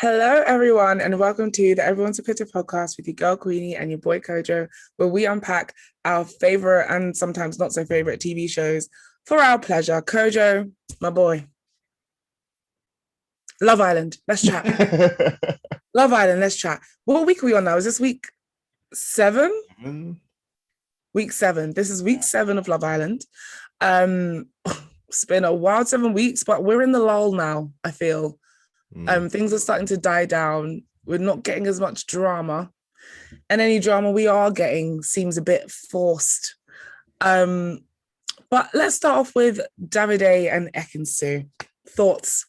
Hello, everyone, and welcome to the Everyone's a Critic podcast with your girl Queenie and your boy Kojo, where we unpack our favorite and sometimes not so favorite TV shows for our pleasure. Kojo, my boy, Love Island, let's chat. Love Island, let's chat. What week are we on now? Is this week 7? Week 7. This is week 7 of Love Island. It's been a wild 7 weeks, but we're in the lull now, I feel. Things are starting to die down. We're not getting as much drama. And any drama we are getting seems a bit forced. But let's start off with Davide and Ekin Su. Thoughts?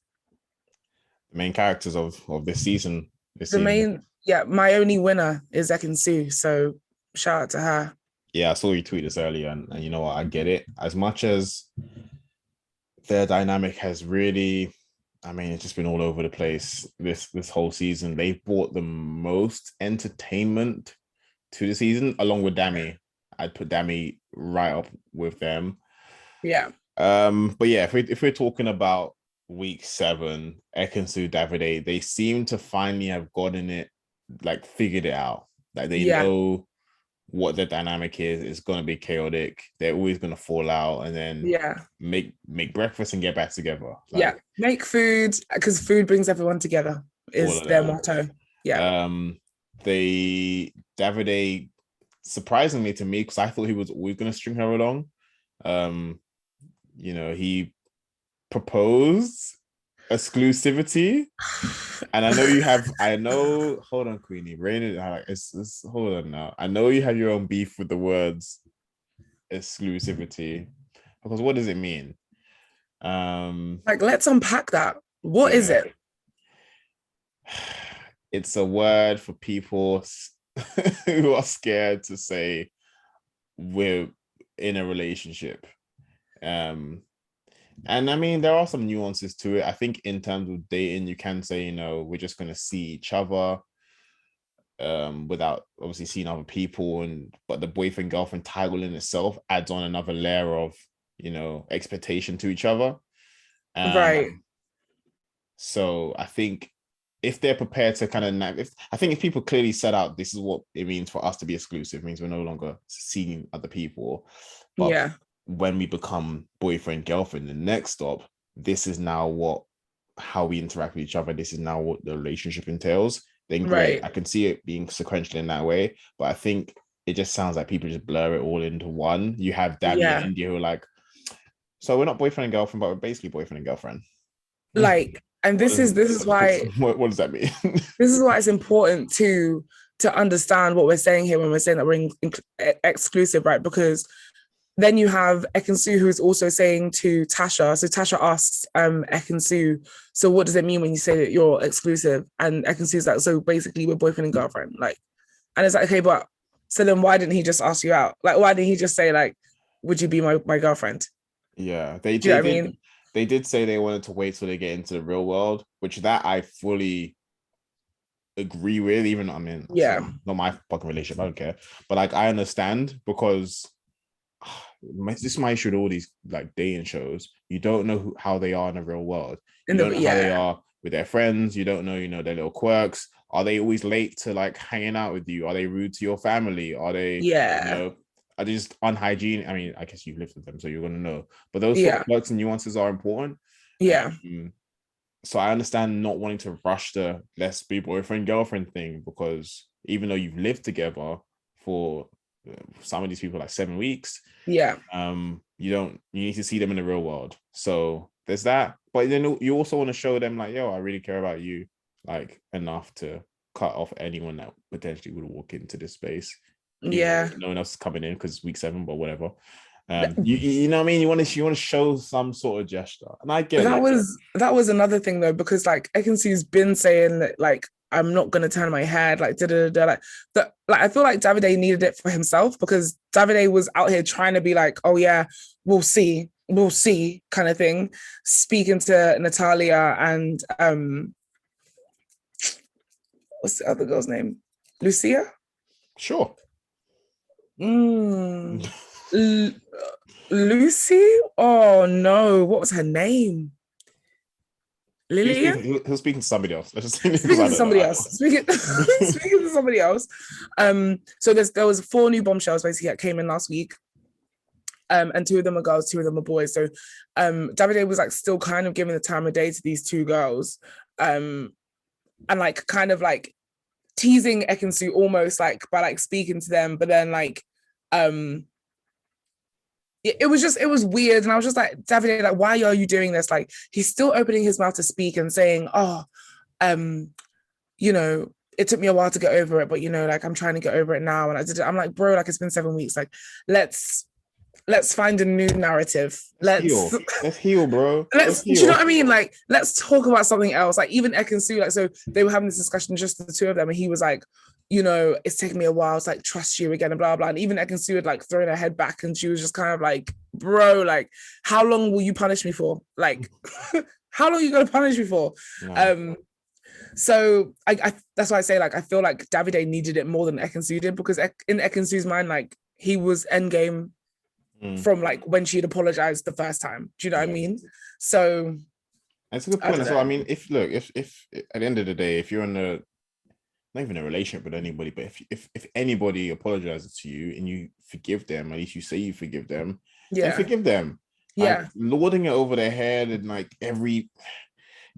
The main characters of this season. My only winner is Ekin Su. So shout out to her. Yeah, I saw you tweet this earlier, and you know what? I get it. As much as their dynamic has really, it's just been all over the place this whole season. They've brought the most entertainment to the season, along with Dami. I'd put Dami right up with them. Yeah. But yeah, if we're talking about week 7, Ekin Su, Davide, they seem to finally have gotten it, like figured it out. Like they know what the dynamic is. It's gonna be chaotic. They're always gonna fall out, and then make breakfast and get back together. Make food, because food brings everyone together is their motto. Davide, surprisingly to me, because I thought he was always gonna string her along. He proposed exclusivity, and hold on, Queenie, hold on now. I know you have your own beef with the words exclusivity, because what does it mean? Let's unpack that. What is it? It's a word for people who are scared to say we're in a relationship. And there are some nuances to it. I think in terms of dating, you can say, we're just going to see each other without obviously seeing other people. But the boyfriend girlfriend title in itself adds on another layer of, expectation to each other. Right. So I think if they're prepared to if people clearly set out, this is what it means for us to be exclusive, it means we're no longer seeing other people. But when we become boyfriend girlfriend, the next stop, this is now how we interact with each other. This is now what the relationship entails. Then great, I can see it being sequential in that way, but I think it just sounds like people just blur it all into one. You have Dami and India who are like, so we're not boyfriend and girlfriend, but we're basically boyfriend and girlfriend. And this is why. What does that mean? This is why it's important to understand what we're saying here when we're saying that we're exclusive, right? Because then you have Ekin Su, who's also saying to Tasha. So Tasha asks Ekin Su, so what does it mean when you say that you're exclusive? And Ekin Su's like, so basically we're boyfriend and girlfriend. And it's like, okay, but so then why didn't he just ask you out? Why didn't he just say, would you be my girlfriend? Yeah, Do you know what I mean? They did say they wanted to wait till they get into the real world, which that I fully agree with. Even not my fucking relationship, I don't care. But I understand, because this is my issue with all these dating shows. You don't know how they are in the real world. You don't know how they are with their friends. You don't know, their little quirks. Are they always late to hanging out with you? Are they rude to your family? Are they are they just unhygienic? I guess you've lived with them, so you're gonna know. But those sort of quirks and nuances are important. So I understand not wanting to rush the let's be boyfriend girlfriend thing, because even though you've lived together for some of these people 7 weeks, you need to see them in the real world. So there's that. But then you also want to show them I really care about you enough to cut off anyone that potentially would walk into this space. No one else is coming in because it's week 7, but whatever. You know what I mean? You want to show some sort of gesture, and I get that was another thing though, because Ekin Su's been saying that I'm not gonna turn my head, I feel like Davide needed it for himself, because Davide was out here trying to be oh yeah, we'll see kind of thing, speaking to Natalia and what's the other girl's name? Lucia? Sure. Lucy? Oh no, what was her name? Lillian? He was speaking to somebody else. Let's just speaking to somebody else. Speaking to somebody else. So there was 4 new bombshells basically that came in last week. And 2 of them are girls, 2 of them are boys. So Davide was like still kind of giving the time of day to these 2 girls. And like kind of like teasing Ekin Su almost like by like speaking to them, but then like it was weird. And I was just like, Davide, like, why are you doing this? Like, he's still opening his mouth to speak and saying, you know, it took me a while to get over it, but you know, like I'm trying to get over it now. And I'm like, bro, like it's been 7 weeks. Like, let's find a new narrative. Let's heal, bro. Let's heal. Do you know what I mean? Like, let's talk about something else. Like, even Ekin Su, like, so they were having this discussion, just the 2 of them, and he was like, you know, it's taken me a while to like trust you again and blah blah. And even Ekin Su had like thrown her head back, and she was just kind of like, bro, like, how long will you punish me for? Like, how long are you gonna punish me for? No. So I that's why I say, like, I feel like Davide needed it more than Ekin Su did, because in Ekin Su's mind, like, he was endgame from like when she'd apologized the first time. Do you know what I mean? So that's a good point as well. I mean, if at the end of the day, if you're in a, not even a relationship with anybody, but if anybody apologizes to you and you forgive them, at least you say you forgive them, then forgive them. Like, lording it over their head, and like every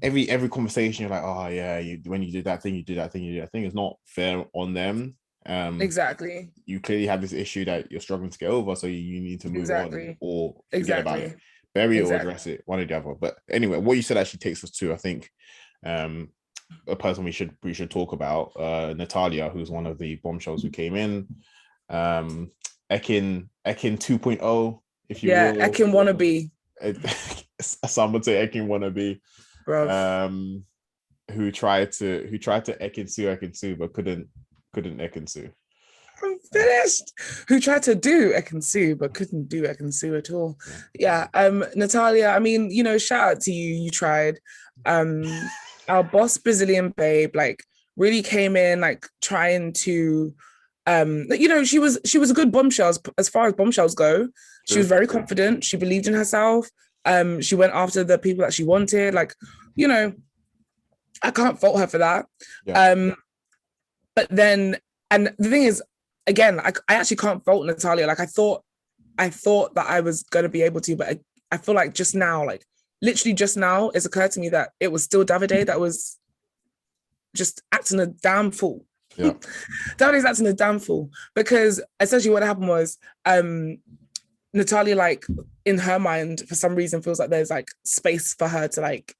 conversation, you're like, oh yeah, when you did that thing, you did that thing, it's not fair on them. Exactly. You clearly have this issue that you're struggling to get over, so you need to move on or forget about it, bury it or address it, one or the other. But anyway, what you said actually takes us to, I think, a person we should talk about, Natalia, who's one of the bombshells who came in. Ekin 2.0, if you will. Ekin wannabe. Some would say Ekin wannabe. Who tried to Ekin Su, but couldn't Ekin Su. I'm finished. Who tried to do Ekin Su, but couldn't do Ekin Su at all. Yeah. Natalia, I mean, you know, shout out to you. You tried. Our boss Brazilian babe, like, really came in like trying to, you know, she was a good bombshell as far as bombshells go. She was very confident. She believed in herself. She went after the people that she wanted. Like, you know, I can't fault her for that. But then, and the thing is, again, I actually can't fault Natalia. Like, I thought that I was going to be able to, but I feel like just now, like literally just now, it's occurred to me that it was still Davide that was just acting a damn fool. Yeah. Davide's acting a damn fool, because essentially what happened was, Natalia, like, in her mind, for some reason, feels like there's like space for her to like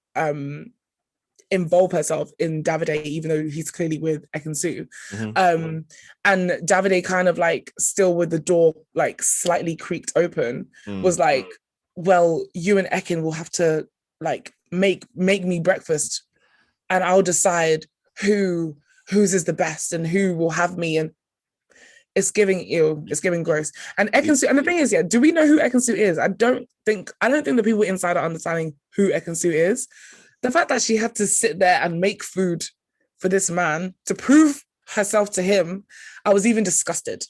involve herself in Davide, even though he's clearly with Ekin Su. And Davide, kind of like still with the door like slightly creaked open, was like, well, you and Ekin will have to like make me breakfast, and I'll decide whose is the best and who will have me. And it's giving ill, it's giving gross. And Ekin Su, and the thing is, do we know who Ekin Su is? I don't think the people inside are understanding who Ekin Su is. The fact that she had to sit there and make food for this man to prove herself to him, I was even disgusted.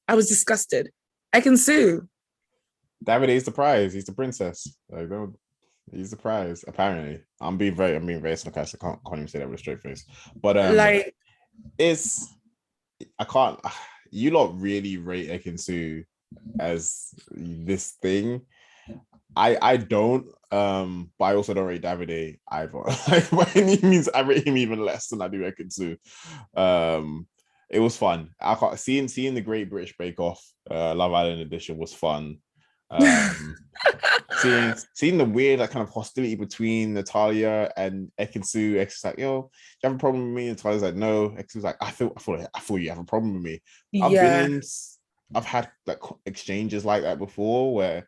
I was disgusted. Ekin Su. Davide is the prize. He's the princess. Like, he's the prize. Apparently, I'm being very sarcastic. I can't even say that with a straight face. But like, I can't. You lot really rate Ekin Su as this thing. I don't. But I also don't rate Davide either. Like, by any means, I rate him even less than I do Ekin Su. It was fun. I can't seeing the Great British Bake Off, Love Island edition was fun. Seeing the weird like kind of hostility between Natalia and Ekin Su. Ekin Su's like, yo, do you have a problem with me? Natalia's like, no. Ekin Su's like, I feel you have a problem with me. I've had like exchanges like that before where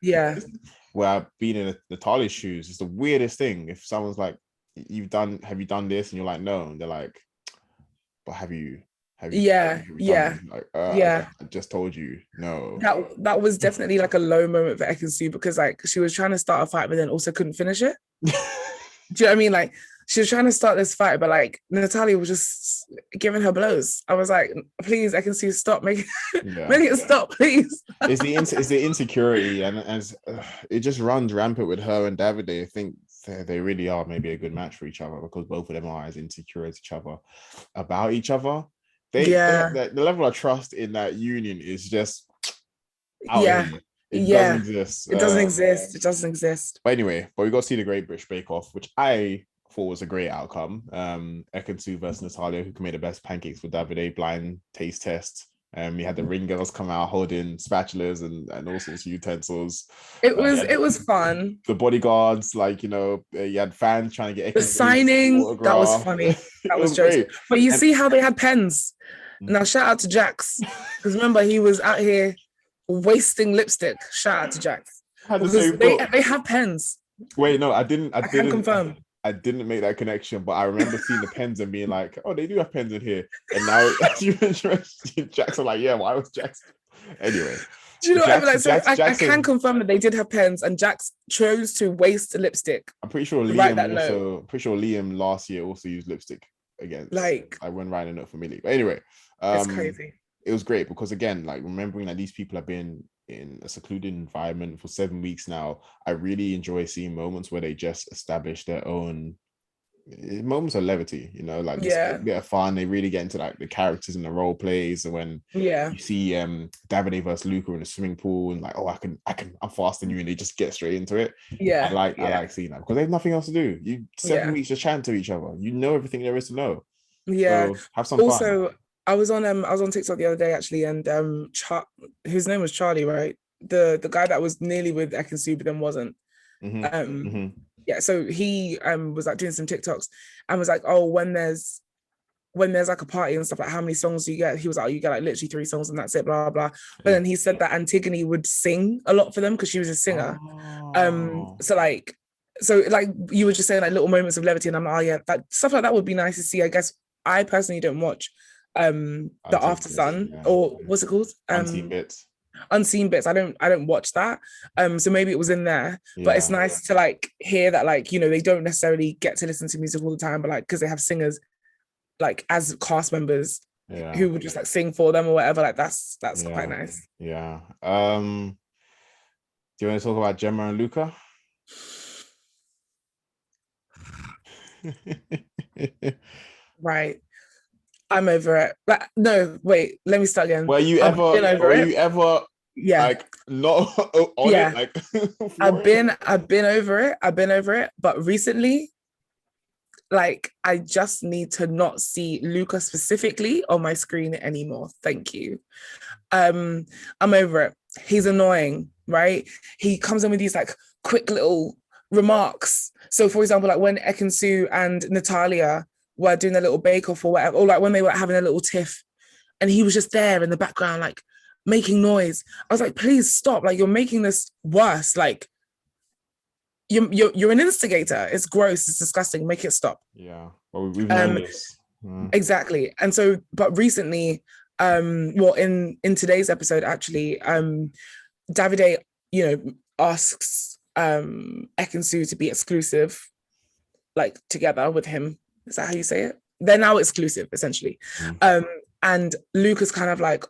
I've been in Natalia's shoes. It's the weirdest thing. If someone's like, have you done this? And you're like, no. And they're like, but have you like, I just told you no. That was definitely like a low moment for Ekin Su, because like she was trying to start a fight but then also couldn't finish it. Do you know what I mean? Like, she was trying to start this fight, but like Natalia was just giving her blows. I was like, please, Ekin Su, stop, make it stop, please. It's the insecurity, and it just runs rampant with her and Davide. I think they really are maybe a good match for each other because both of them are as insecure as each other about each other. The level of trust in that union is just out here. It doesn't exist. It doesn't exist. It doesn't exist. But anyway, we got to see the Great British Bake Off, which I thought was a great outcome. Ekin Su versus Natalia, who made the best pancakes for Davide blind taste test. We had the ring girls come out holding spatulas and all sorts of utensils. It was fun. The bodyguards, like, you know, you had fans trying to get the signing. That was funny. That was great. But you see how they had pens. Now shout out to Jax, because remember he was out here wasting lipstick. Shout out to Jax. They have pens. Wait, no, I didn't. I can confirm. I didn't make that connection, but I remember seeing the pens and being like, "Oh, they do have pens in here." And now, as you mentioned, Jackson, like, yeah, why was Jackson? Anyway, do you know what I mean? Like, so I can confirm that they did have pens, and Jax chose to waste the lipstick. I'm pretty sure Liam last year also used lipstick against. Like, I went writing a note for Millie. But anyway, it's crazy. It was great because, again, like, remembering that these people have been in a secluded environment for 7 weeks now, I really enjoy seeing moments where they just establish their own moments of levity, you know, like a bit of fun. They really get into like the characters and the role plays. And when you see Davide versus Luca in the swimming pool and like, oh, I'm faster than you, and they just get straight into it. I like seeing that because they have nothing else to do. You 7 weeks just chatting to each other. You know everything there is to know. Yeah. So have some fun. I was on TikTok the other day actually, and whose name was Charlie, right? The guy that was nearly with Ekin Su but then wasn't. Yeah, so he was like doing some TikToks and was like, oh, when there's like a party and stuff, like how many songs do you get? He was like, oh, you get like literally 3 songs and that's it, blah blah. But then he said that Antigone would sing a lot for them because she was a singer. So you were just saying like little moments of levity, and I'm like, oh yeah, that stuff like that would be nice to see. I guess I personally don't watch the After Sun, or what's it called? Unseen bits. I don't watch that. So maybe it was in there. But it's nice to like hear that, like, you know, they don't necessarily get to listen to music all the time, but like because they have singers like as cast members who would just like sing for them or whatever. Like that's quite nice. Yeah. Do you want to talk about Gemma and Luca? Right. I'm over it. But no, wait, let me start again. Were you ever like not on it? Like I've been over it. But recently, like, I just need to not see Luca specifically on my screen anymore. Thank you. I'm over it. He's annoying, right? He comes in with these like quick little remarks. So for example, like when Ekin Su and Natalia were doing a little bake-off or whatever, or like when they were having a little tiff, and he was just there in the background, like making noise. I was like, please stop. Like, you're making this worse. Like, you're an instigator. It's gross. It's disgusting. Make it stop. Yeah. Well, we've known this. Exactly. And so, but recently, in today's episode, actually, Davide, you know, asks Ekin Su to be exclusive, like together with him. Is that how you say it? They're now exclusive, essentially. And Luca's kind of like,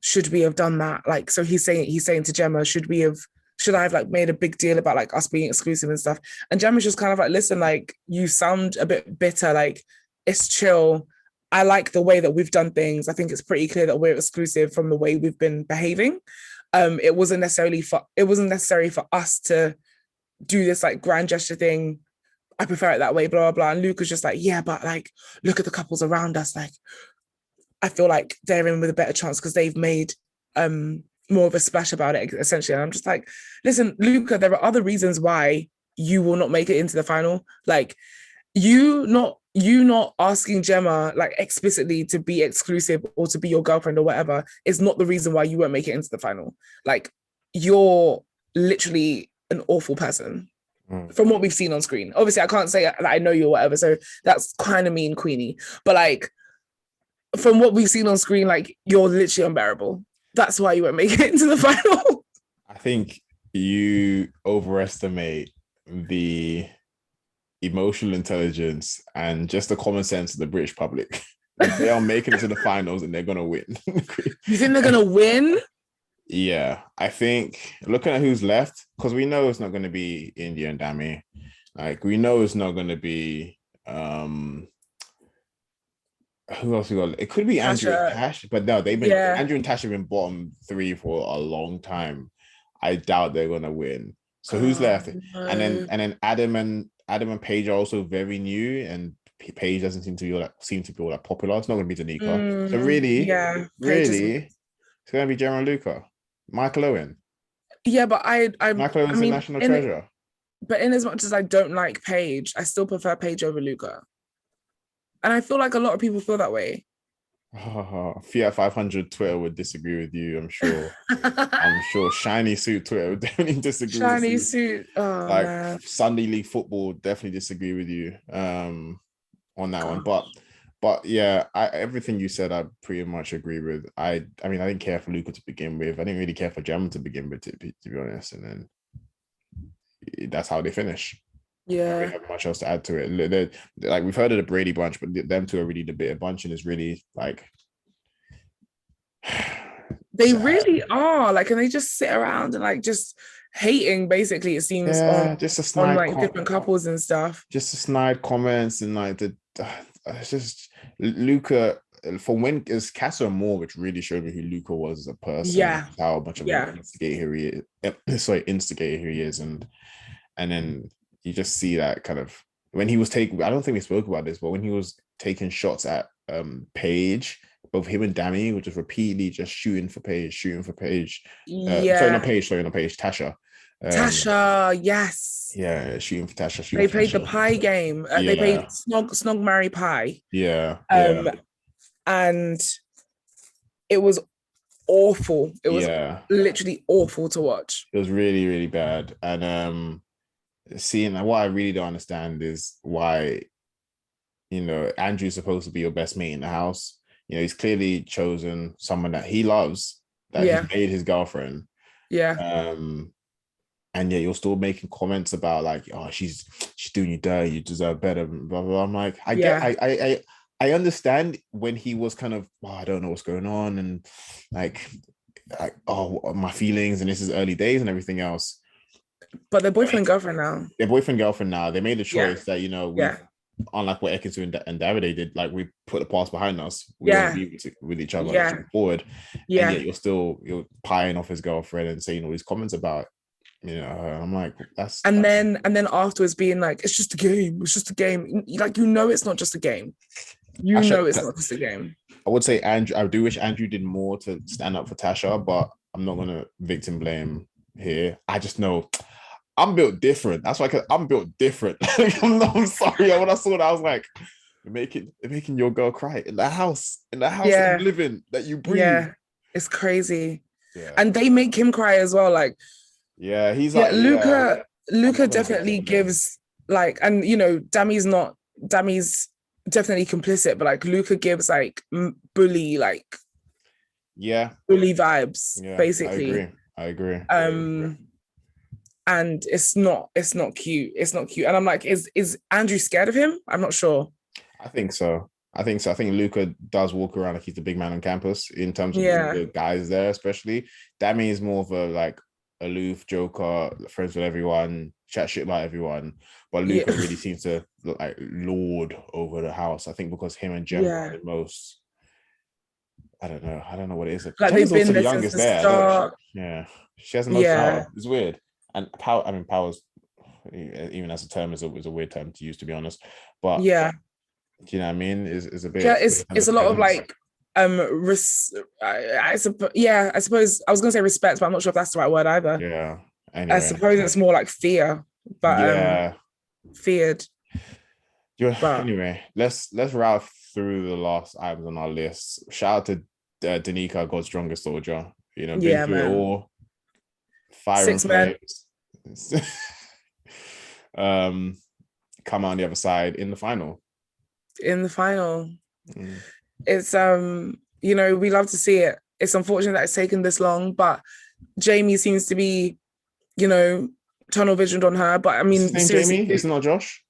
should we have done that? Like, so he's saying to Gemma, should I have like made a big deal about like us being exclusive and stuff? And Gemma's just kind of like, listen, like, you sound a bit bitter. Like, it's chill. I like the way that we've done things. I think it's pretty clear that we're exclusive from the way we've been behaving. It wasn't necessary for us to do this like grand gesture thing. I prefer it that way, blah, blah, blah. And Luca's just like, yeah, but like, look at the couples around us. Like, I feel like they're in with a better chance because they've made more of a splash about it, essentially. And I'm just like, listen, Luca, there are other reasons why you will not make it into the final. Like, you not asking Gemma like explicitly to be exclusive or to be your girlfriend or whatever is not the reason why you won't make it into the final. Like, you're literally an awful person. From what we've seen on screen. Obviously, I can't say that I know you or whatever, so that's kind of mean, Queenie. But like, from what we've seen on screen, like, you're literally unbearable. That's why you won't make it into the final. I think you overestimate the emotional intelligence and just the common sense of the British public. They are making it to the finals and they're gonna win. You think they're gonna win? Yeah, I think looking at who's left, because we know it's not going to be India and Dami. Like we know it's not going to be who else we got? It could be Andrew and Tasha, Tash, but no, they've been yeah. Andrew and Tash have been bottom three for a long time. I doubt they're gonna win. So who's Oh, left? no. And then Adam and Paige are also very new, and Paige doesn't seem to be all that popular. It's not gonna be Danica. So Yeah, Pages. really, it's gonna be Gemma and Luca, Michael Owen. Yeah, but Michael I Owen's a mean, national treasure. but in as much as I don't like Paige, I still prefer Paige over Luca. And I feel like a lot of people feel that way. Fiat 500 Twitter would disagree with you, I'm sure. I'm sure Shiny Suit Twitter would definitely disagree with Shiny you. suit. Oh Like man. Sunday League football definitely disagree with you on that one. God. But yeah, everything you said I pretty much agree with. I mean I didn't care for Luca to begin with. I didn't really care for Gemma to begin with, to be honest. And then that's how they finish. I don't really Yeah. have much else to add to it. Like we've heard of the Brady bunch, but them two are really the bitter bunch, and it's really like They really are. Like, and they just sit around and like just hating, basically, it seems, yeah, on like different couples and stuff. just a snide comments and like it's just Luca for when is Casa Moore, which really showed me who Luca was as a person, Yeah. how much of an Yeah. instigator he is. Sorry, instigator he is, and then you just see that kind of when he was taking. I don't think we spoke about this, but when he was taking shots at Paige, both him and Dami were just repeatedly just shooting for Paige, shooting for Paige. Yeah. Sorry, not Paige, Tasha. Tasha, yes. Yeah, shooting for Tasha, shooting They for played the Tasha. pie game. They Yeah, played Snog Marry Pie. yeah, yeah, Um, and it was awful. It was yeah. literally awful to watch. It was really, really bad. And seeing what I really don't understand is why, Andrew's supposed to be your best mate in the house. He's clearly chosen someone that he loves, that he's Yeah. made his girlfriend. Yeah. Um, and yet you're still making comments about like, oh, she's doing you dirty, you deserve better, blah blah, blah. I'm like, Yeah. I understand when he was kind of, oh, I don't know what's going on, and like, oh, my feelings, and this is early days and everything else. But they're boyfriend girlfriend now. They're boyfriend girlfriend now. They made the Yeah. choice that we, Yeah. unlike what Ekin Su and Davide did, like we put the past behind us. We Yeah. don't be with each other Yeah. forward, Yeah. and yet you're pieing off his girlfriend and saying all these comments about. I'm like, and then afterwards being like, it's just a game. It's just a game. Like, it's not just a game. It's not just a game. I would say Andrew. I do wish Andrew did more to stand up for Tasha, but I'm not gonna victim blame here. I just know I'm built different. That's why I'm built different. I'm sorry. When I saw that, I was like, they're making your girl cry in the house that you live in, that you breathe. Yeah, it's crazy. Yeah. And they make him cry as well. Like, yeah, he's like, Luca definitely gives like, and Dami's definitely complicit, but like Luca gives like bully bully vibes, basically. I agree. And it's not cute. It's not cute. And I'm like, is Andrew scared of him? I'm not sure. I think so. I think Luca does walk around like he's the big man on campus in terms of the guys there, especially. Dami is more of a like aloof joker, friends with everyone, chat shit about everyone. But Luca really seems to like lord over the house. I think because him and Gemma are the most. I don't know what it is. Like they've been the youngest there. Yeah, she has the most power. It's weird. And power. I mean, power's even as a term is a weird term to use, to be honest. But yeah, do you know what I mean? Is a bit. Yeah, it's a lot of like I suppose I was gonna say respect, but I'm not sure if that's the right word either. Yeah. Anyway. I suppose it's more like fear, but feared. Anyway, let's route through the last items on our list. Shout out to Danica, God's strongest soldier. Been through it all. Fire and flames. Come out on the other side in the final. It's we love to see it. It's unfortunate that it's taken this long, but Jamie seems to be tunnel visioned on her. But I mean, Jamie, it's not Josh.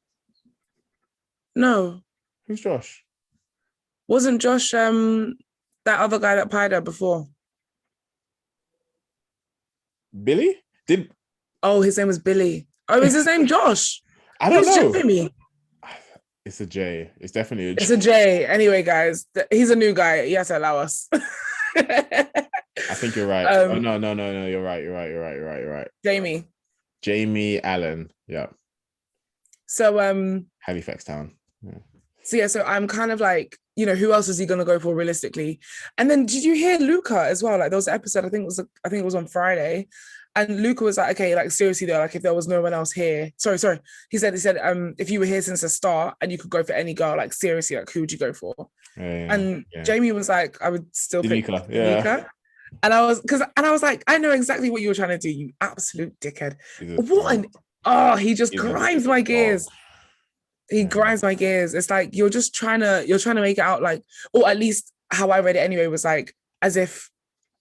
No, who's Josh? Wasn't Josh that other guy that pied her before? Billy? Oh, his name was Billy. Oh, is his name Josh? I don't know. Jamie? It's a J. It's definitely a J. It's a J. Anyway, guys, he's a new guy. He has to allow us. I think you're right. Oh no. You're right. Jamie. Jamie Allen. Yeah. So Halifax Town. Yeah. So I'm kind of like, who else is he gonna go for realistically? And then did you hear Luca as well? Like there was an episode, I think it was on Friday, and Luca was like, okay, like seriously though, like if there was no one else here, sorry, he said, if you were here since the start and you could go for any girl, like seriously, like who would you go for? And Jamie was like, I would still pick Danica. And I was like, I know exactly what you were trying to do, you absolute dickhead. He just grinds my gears. He grinds my gears. It's like you're trying to make it out like, or at least how I read it anyway was like as if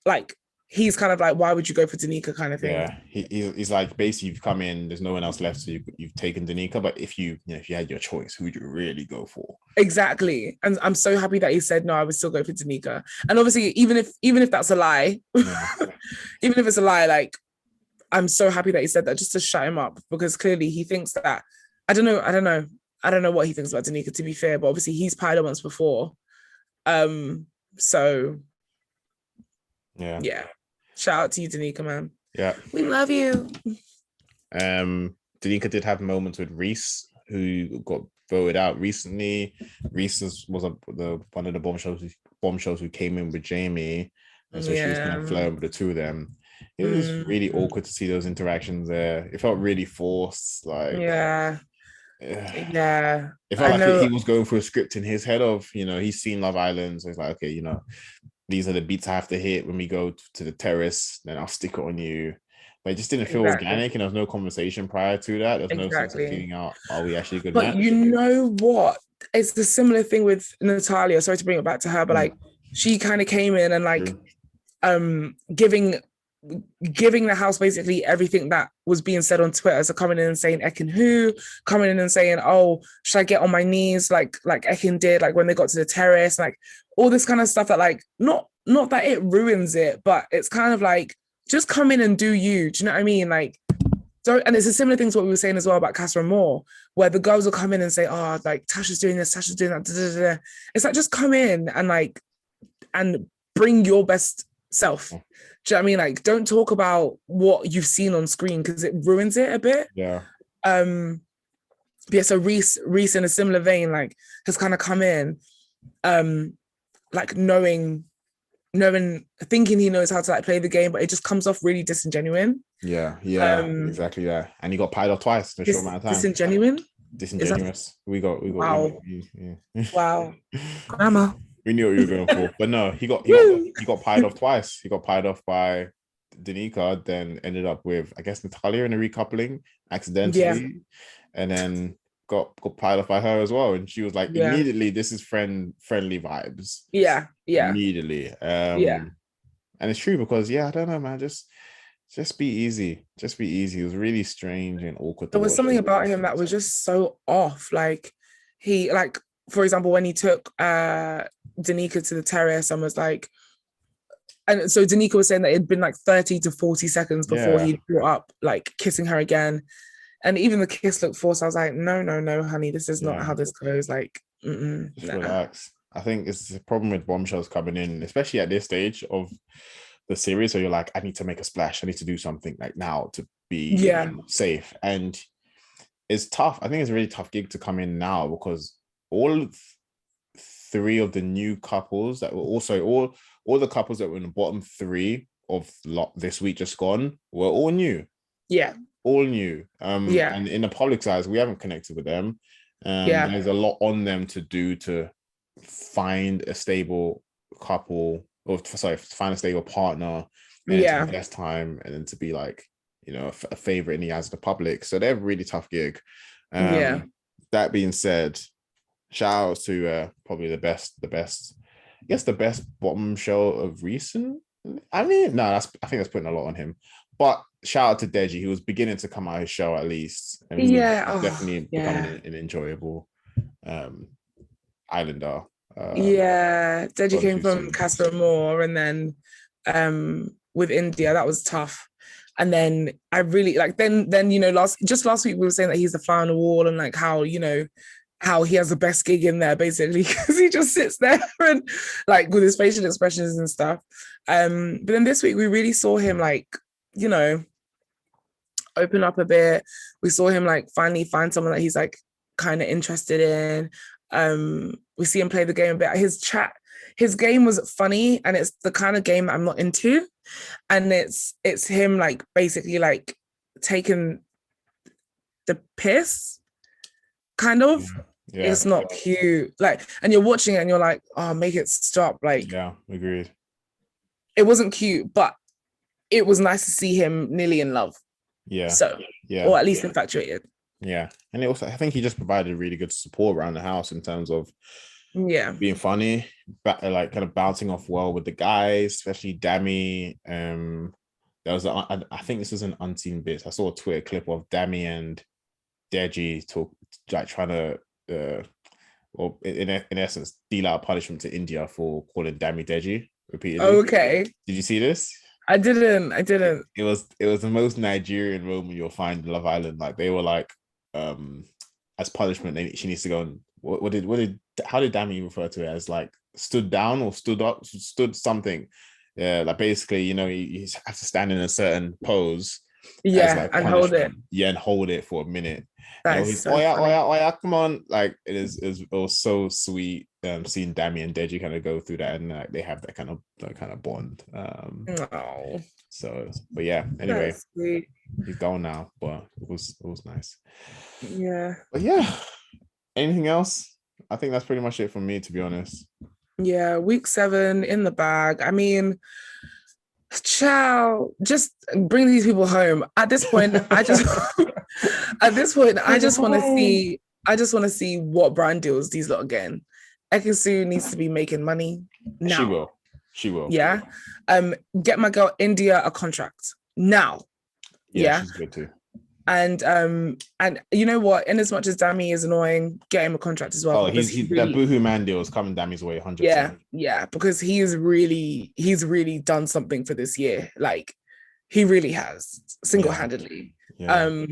like he's kind of like, why would you go for Danica kind of thing? Yeah, he's like basically you've come in, there's no one else left, so you've taken Danica. But if you had your choice, who would you really go for? Exactly, and I'm so happy that he said no. I would still go for Danica, and obviously even if that's a lie, even if it's a lie, like I'm so happy that he said that just to shut him up because clearly he thinks that I don't know what he thinks about Danica, to be fair, but obviously he's pied her once before. So yeah. Shout out to you, Danica, man. Yeah. We love you. Danica did have moments with Reese, who got voted out recently. Reese was one of the bombshells who came in with Jamie. And so she was kind of flirting with the two of them. It was really awkward to see those interactions there. It felt really forced. Like yeah. It felt like he was going through a script in his head of, he's seen Love Island. So it's like, okay, these are the beats I have to hit when we go to the terrace, then I'll stick it on you. But it just didn't feel organic, and there was no conversation prior to that. There's no sense of feeling out, are we actually a good match? But you know what? It's the similar thing with Natalia. Sorry to bring it back to her, but like she kind of came in and like giving the house basically everything that was being said on Twitter. So coming in and saying Ekin who, coming in and saying, oh, should I get on my knees like Ekin did, like when they got to the terrace, like all this kind of stuff that like not that it ruins it, but it's kind of like just come in and do you. Do you know what I mean? Like and it's a similar thing to what we were saying as well about Casa and Moore, where the girls will come in and say, oh, like Tasha's doing this, Tasha's doing that. Da, da, da. It's like just come in and like and bring your best self. Do you know what I mean? Like, don't talk about what you've seen on screen because it ruins it a bit. Yeah. So Reese in a similar vein, like, has kind of come in, like thinking he knows how to like play the game, but it just comes off really disingenuous. Yeah, exactly that. And he got pied off twice in a short amount of time. Disingenuous. We got. Wow. Wow. Grandma. We knew what you were going for, but no, he got pied off twice. He got pied off by Danica, then ended up with, I guess, Natalia in a recoupling accidentally, and then got pied off by her as well. And she was like, immediately, this is friendly vibes. Yeah. Immediately. And it's true because I don't know, man. Just be easy. Just be easy. It was really strange and awkward. There was something about him that was just so off. Like he, like, for example, when he took Danica to the terrace and was like, and so Danica was saying that it'd been like 30 to 40 seconds before he brought up like kissing her again. And even the kiss looked forced. I was like, no, honey, this is not how this goes. Like, just relax. I think it's the problem with bombshells coming in, especially at this stage of the series, where you're like, I need to make a splash. I need to do something like now to be safe. And it's tough. I think it's a really tough gig to come in now because all three of the new couples that were also all the couples that were in the bottom three of this week just gone were all new. Yeah. All new. And in the public's eyes, we haven't connected with them. There's a lot on them to do to find a stable couple, find a stable partner, and to invest time, and then to be like, a favorite in the eyes of the public. So they're a really tough gig. That being said, shout out to probably the best bombshell of recent. I mean, I think that's putting a lot on him. But shout out to Deji, who was beginning to come out of his show at least. And definitely becoming an enjoyable Islander. Deji came from Casper Moore, and then with India, that was tough. And then I really like then you know last week we were saying that he's the fly on the wall and like how you know how he has the best gig in there basically because he just sits there and like with his facial expressions and stuff. But then this week we really saw him like you know open up a bit. We saw him like finally find someone that he's like kind of interested in. We see him play the game a bit. His game was funny, and it's the kind of game that I'm not into. And it's him like basically like taking the piss, kind of. Yeah. It's not cute. Like, and you're watching it and you're like, oh, make it stop. Like, yeah, agreed. It wasn't cute, but it was nice to see him nearly in love. Yeah. So, yeah. Or at least infatuated. Yeah. And also, I think he just provided really good support around the house in terms of being funny, but like kind of bouncing off well with the guys, especially Dami. There was I think this was an unseen bit. I saw a Twitter clip of Dami and Deji trying to well in essence deal out punishment to India for calling Dami Deji repeatedly. Okay. Did you see this? I didn't. It was the most Nigerian moment you'll find in Love Island. Like they were like, as punishment, she needs to go and how did Dami refer to it as like stood down or stood up, stood something? Yeah, like basically, you know, you have to stand in a certain pose. Yeah, like and hold it. Yeah, and hold it for a minute. He's so oh yeah, come on! Like it was so sweet. Seeing Dami and Deji kind of go through that, and they have that kind of bond. So, but yeah. Anyway, he's gone now, but it was nice. Yeah. But yeah. Anything else? I think that's pretty much it from me, to be honest. Yeah, week 7 in the bag. I mean, child, just bring these people home. At this point, I just want to see what brand deals these lot are getting. Ekin Su needs to be making money now. She will. Yeah. Get my girl India a contract now. Yeah. She's good too. And you know what? In as much as Dami is annoying, get him a contract as well. Oh, he's that Boohoo Man deal is coming Dami's way 100%. Yeah, because he's really done something for this year. Like he really has single-handedly. Yeah.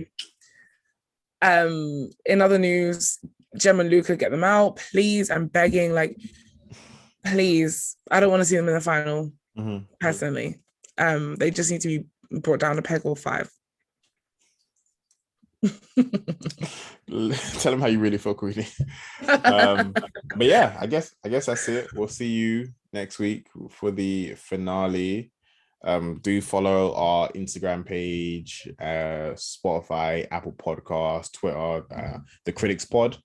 In other news, Jem and Luca, get them out, please. I'm begging, like, please. I don't want to see them in the final. Personally. They just need to be brought down a peg or 5. Tell them how you really feel, Queenie. But yeah, I guess that's it. We'll see you next week for the finale. Do follow our Instagram page, Spotify, Apple Podcasts, Twitter, the Critics Pod.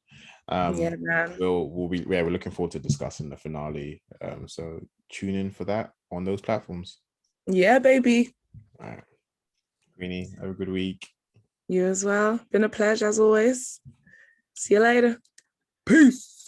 Yeah, man. We're looking forward to discussing the finale. So tune in for that on those platforms. Yeah, baby. All right, Queenie, have a good week. You as well. Been a pleasure as always. See you later. Peace.